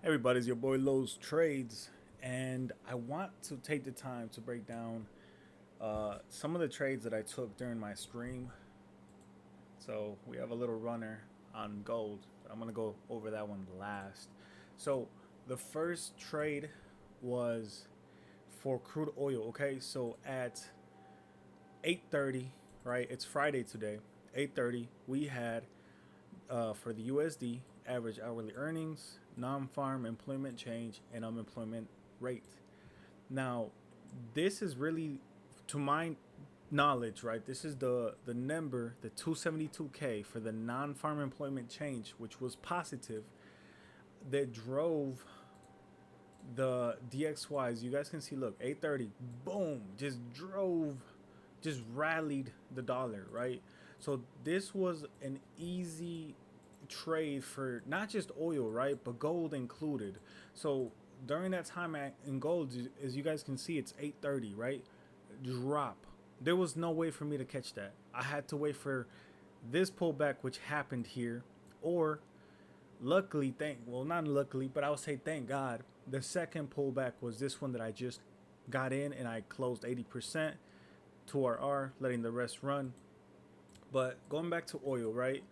Everybody's your boy Lowe's Trades, and I want to take the time to break down some of the trades that I took during my stream. So we have a little runner on gold. I'm gonna go over that one last. So the first trade was for crude oil. Okay, so at 8:30, right? It's Friday today. 8:30, we had for the USD average hourly earnings, non-farm employment change, and unemployment rate. Now, this is really, to my knowledge, right? This is the number, the 272K for the non-farm employment change, which was positive, that drove the DXYs. You guys can see, look, 8:30, boom, just drove, just rallied the dollar, right? So this was an easy trade for not just oil, right, but gold included. So during that time in gold, as you guys can see, it's 8:30, right? Drop. There was no way for me to catch that. I had to wait for this pullback, which happened here, or luckily, not luckily, but I would say thank God, the second pullback was this one that I just got in and I closed 80% to RR, letting the rest run. But going back to oil, right?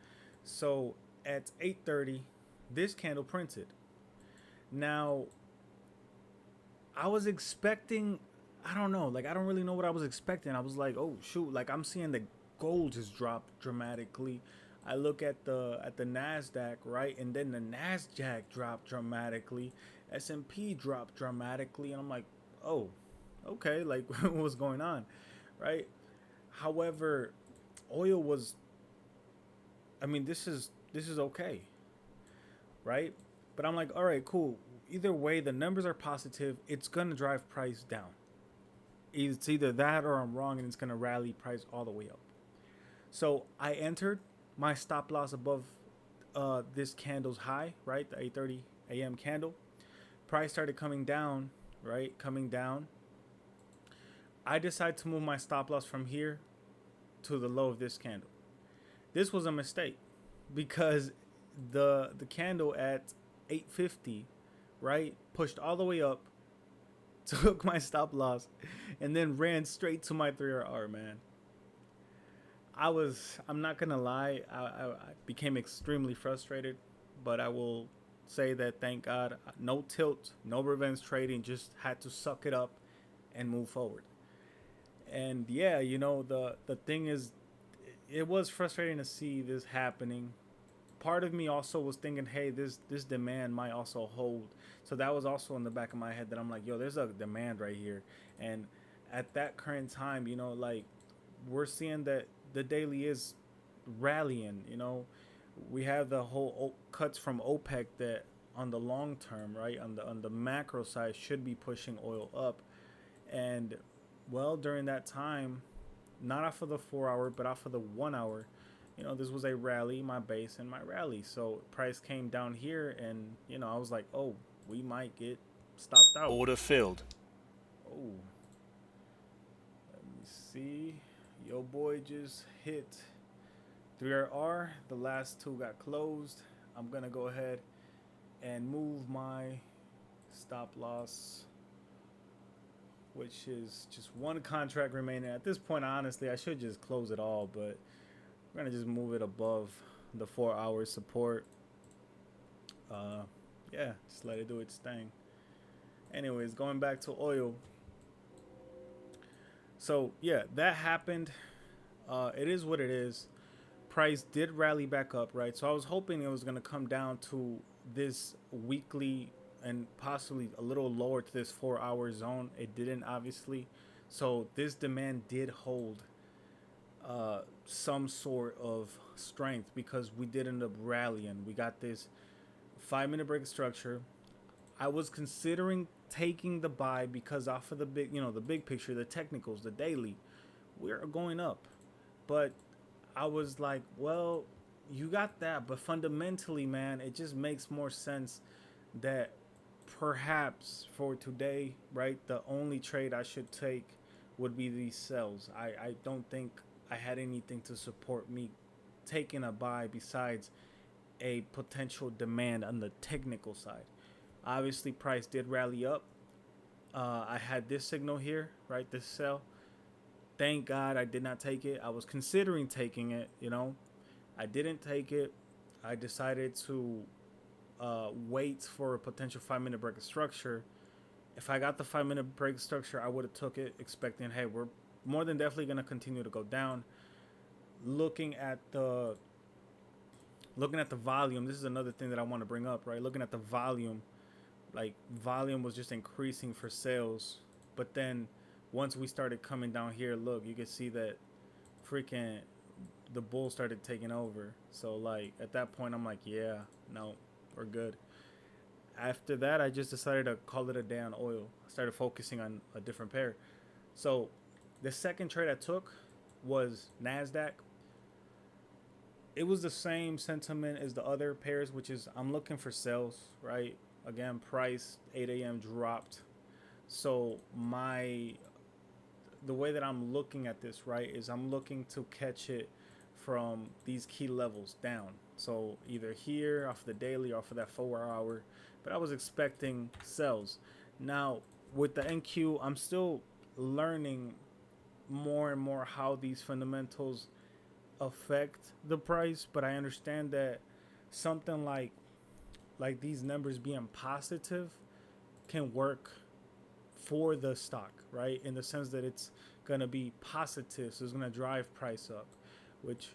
So at 8:30, this candle printed. Now, I was expecting, I don't know, like I don't really know what I was expecting. I was like, "Oh shoot, like I'm seeing the gold just drop dramatically." I look at the Nasdaq, right? And then the Nasdaq dropped dramatically. S&P dropped dramatically, and I'm like, "Oh, okay, like what's going on?" Right? However, oil was, I mean, this is okay, right? But I'm like, all right, cool. Either way, the numbers are positive. It's gonna drive price down. It's either that or I'm wrong, and it's gonna rally price all the way up. So I entered my stop loss above this candle's high, right? The 8:30 a.m. candle. Price started coming down, right? Coming down. I decided to move my stop loss from here to the low of this candle. This was a mistake because the candle at 850, right, pushed all the way up, took my stop loss, and then ran straight to my 3RR, man. I'm not gonna lie, I became extremely frustrated, but I will say that thank God, no tilt, no revenge trading, just had to suck it up and move forward. And yeah, the thing is, it was frustrating to see this happening. Part of me also was thinking, hey, this demand might also hold. So that was also in the back of my head that I'm like, yo, there's a demand right here. And at that current time, like we're seeing that the daily is rallying. We have the whole cuts from OPEC that on the long term, right, on the macro side should be pushing oil up. And well, during that time, not off of the 4 hour, but off of the 1 hour, this was a rally, my base and my rally. So price came down here, and I was like, oh, we might get stopped out. Order filled. Oh, let me see. Yo, boy just hit 3RR. The last two got closed. I'm gonna go ahead and move my stop loss, which is just one contract remaining. At this point, honestly, I should just close it all, but we're gonna just move it above the 4 hour support. Uh, yeah, just let it do its thing. Anyways, going back to oil. So yeah, that happened. It is what it is. Price did rally back up, right? So I was hoping it was gonna come down to this weekly and possibly a little lower to this 4 hour zone. It didn't, obviously. So this demand did hold some sort of strength because we did end up rallying. We got this 5 minute break structure. I was considering taking the buy because off of the big, the big picture, the technicals, the daily, we're going up. But I was like, well, you got that, but fundamentally, man, it just makes more sense that perhaps for today, right, the only trade I should take would be these sells. I don't think I had anything to support me taking a buy besides a potential demand on the technical side. Obviously, price did rally up. I had this signal here, right? This sell. Thank God I did not take it. I was considering taking it, you know. I didn't take it. I decided to wait for a potential 5 minute break of structure. If I got the 5 minute break structure, I would have took it, expecting, hey, we're more than definitely gonna continue to go down. Looking at the volume, this is another thing that I want to bring up, right? Looking at the volume, like volume was just increasing for sales, but then once we started coming down here, look, you can see that freaking the bull started taking over. So like at that point, I'm like, yeah, no, we're good. After that, I just decided to call it a day on oil. I started focusing on a different pair. So the second trade I took was Nasdaq. It was the same sentiment as the other pairs, which is I'm looking for sales, right? Again, price 8 a.m. dropped. So the way that I'm looking at this, right, is I'm looking to catch it from these key levels down. So either here off the daily or for that 4 hour. But I was expecting sells. Now with the NQ, I'm still learning more and more how these fundamentals affect the price, but I understand that something like these numbers being positive can work for the stock, right? In the sense that it's gonna be positive, so it's gonna drive price up, which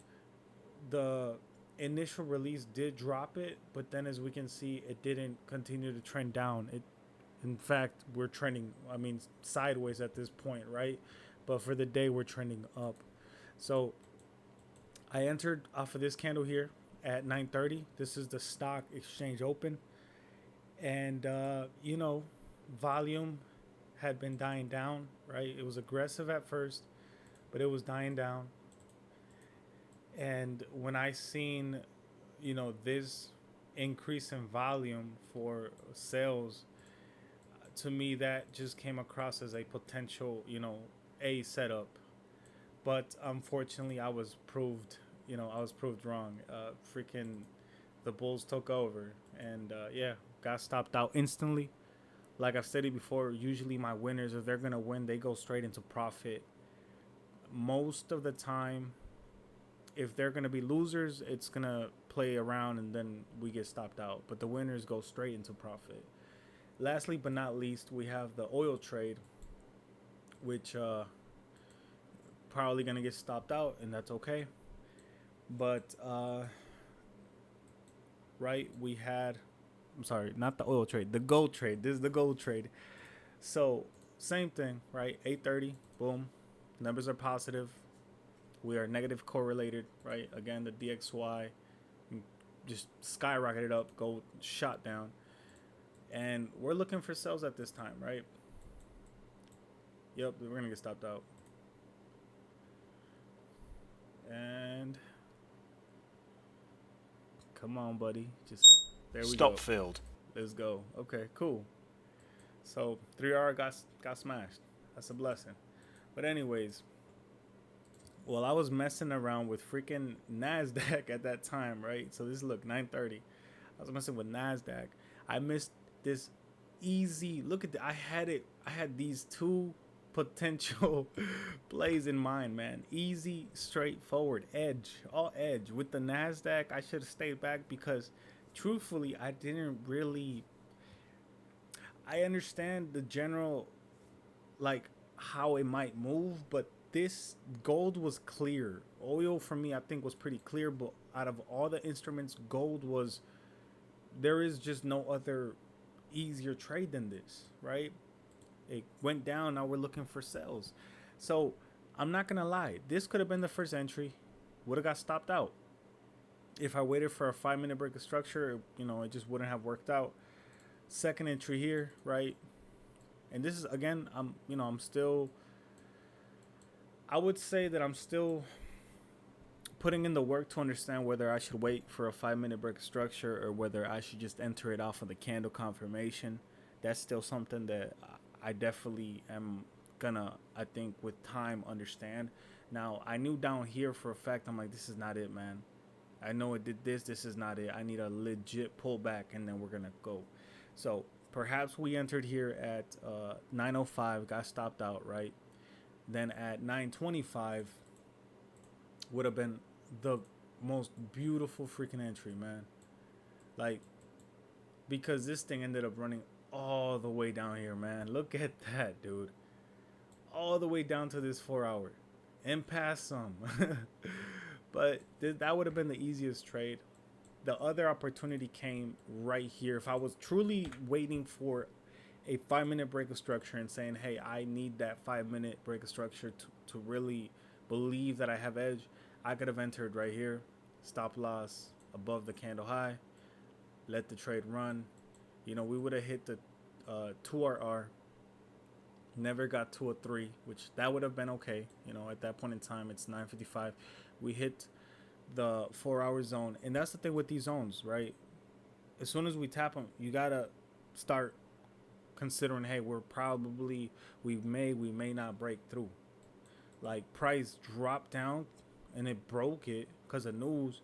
the initial release did drop it, but then as we can see, it didn't continue to trend down. It, in fact, we're trending, I mean, sideways at this point, right? But for the day, we're trending up. So I entered off of this candle here at 9:30. This is the stock exchange open, and you know, volume had been dying down. Right, it was aggressive at first, but it was dying down. And when I seen, you know, this increase in volume for sales, to me that just came across as a potential, you know, a setup. But unfortunately, I was proved wrong. Freaking, the Bulls took over, and yeah, got stopped out instantly. Like I've stated before, usually my winners, if they're gonna win, they go straight into profit. Most of the time, if they're gonna be losers, it's gonna play around and then we get stopped out. But the winners go straight into profit. Lastly, but not least, we have the oil trade, which probably gonna get stopped out, and that's okay. But right, we had, I'm sorry, not the oil trade, the gold trade. This is the gold trade. So same thing, right? 8:30, boom, numbers are positive. We are negative correlated, right? Again, the DXY just skyrocketed up, gold shot down, and we're looking for sales at this time, right? Yep, we're gonna get stopped out, and come on, buddy, just there we Stop go. filled. Let's go. Okay, cool. So 3R got smashed. That's a blessing. But anyways, well, I was messing around with freaking Nasdaq at that time, right? So this look 9:30. I was messing with Nasdaq. I missed this easy. Look at I had it. I had these two potential plays in mind, man. Easy, straightforward, edge, all edge. With the Nasdaq, I should have stayed back because, truthfully, I didn't really. I understand the general, like how it might move, but this gold was clear. Oil for me, I think, was pretty clear, but out of all the instruments, gold was. There is just no other easier trade than this, right? It went down. Now we're looking for sales. So I'm not gonna lie. This could have been the first entry. Would have got stopped out. If I waited for a 5 minute break of structure, you know, it just wouldn't have worked out. Second entry here, right? And this is again, I'm still. I would say that I'm still putting in the work to understand whether I should wait for a 5 minute break of structure or whether I should just enter it off of the candle confirmation. That's still something that I definitely am gonna, I think, with time understand. Now, I knew down here for a fact, I'm like, this is not it, man. I know it did this. This is not it. I need a legit pullback, and then we're gonna go. So perhaps we entered here at 9:05, got stopped out, right? Then at 9:25 would have been the most beautiful freaking entry, man. Like, because this thing ended up running all the way down here, man. Look at that, dude. All the way down to this 4 hour and past some. But that would have been the easiest trade. The other opportunity came right here. If I was truly waiting for a 5 minute break of structure and saying, hey, I need that 5 minute break of structure to really believe that I have edge, I could have entered right here, stop loss above the candle high, let the trade run. You know, we would have hit the 2RR, never got to a 3, which that would have been okay. You know, at that point in time, it's 9:55. We hit the 4 hour zone. And that's the thing with these zones, right? As soon as we tap them, you got to start considering, hey, we may not break through. Like, price dropped down and it broke it because of news.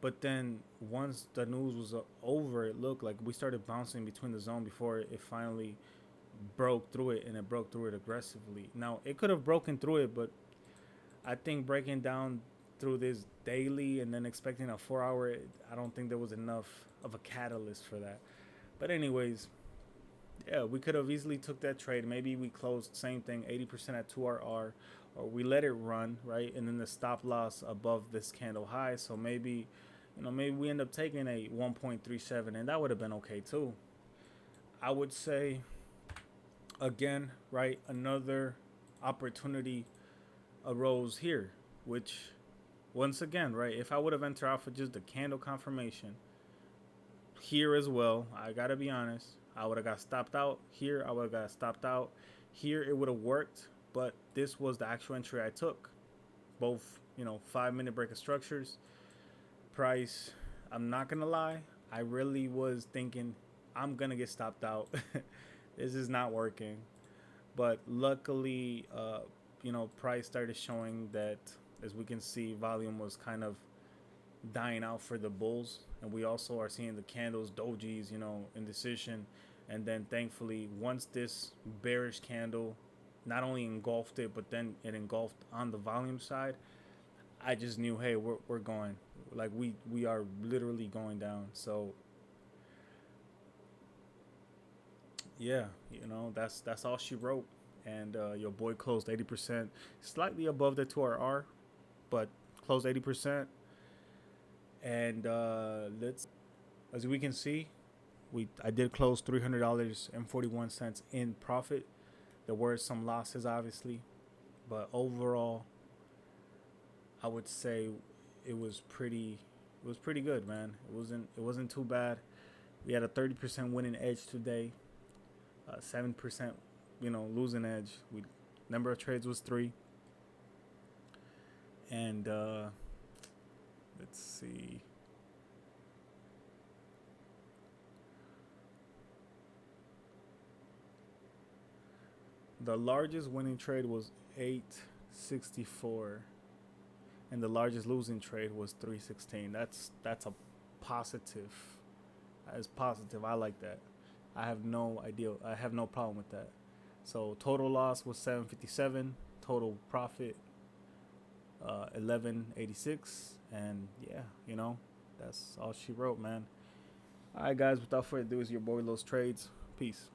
But then once the news was over, it looked like we started bouncing between the zone before it finally broke through it, and it broke through it aggressively. Now, it could have broken through it, but I think breaking down through this daily and then expecting a 4 hour, I don't think there was enough of a catalyst for that. But anyways, yeah, we could have easily took that trade. Maybe we closed same thing, 80% at 2RR, or we let it run, right? And then the stop loss above this candle high. So maybe, maybe we end up taking a 1.37, and that would have been okay too. I would say, again, right, another opportunity arose here, which, once again, right, if I would have entered off of just the candle confirmation here as well, I gotta be honest, I would have got stopped out here. I would have got stopped out here. It would have worked, but this was the actual entry I took. Both, 5 minute break of structures. Price, I'm not gonna lie, I really was thinking I'm gonna get stopped out. This is not working. But luckily, price started showing that, as we can see, volume was kind of dying out for the bulls, and we also are seeing the candles, dojis, indecision. And then thankfully, once this bearish candle not only engulfed it, but then it engulfed on the volume side, I just knew, hey, we're going, like, we are literally going down. So yeah, that's all she wrote. And your boy closed 80%, slightly above the 2RR, but closed 80%. And as we can see, I did close $300.41 in profit. There were some losses, obviously, but overall, I would say it was pretty good, man. It wasn't too bad. We had a 30% winning edge today, 7%, losing edge. Number of trades was 3, and let's see. The largest winning trade was 864, and the largest losing trade was 316. That's a positive. That is positive. I like that. I have no problem with that. So total loss was 757. Total profit 1186, and yeah, that's all she wrote, man. All right, guys. Without further ado, is your boy Los Trades. Peace.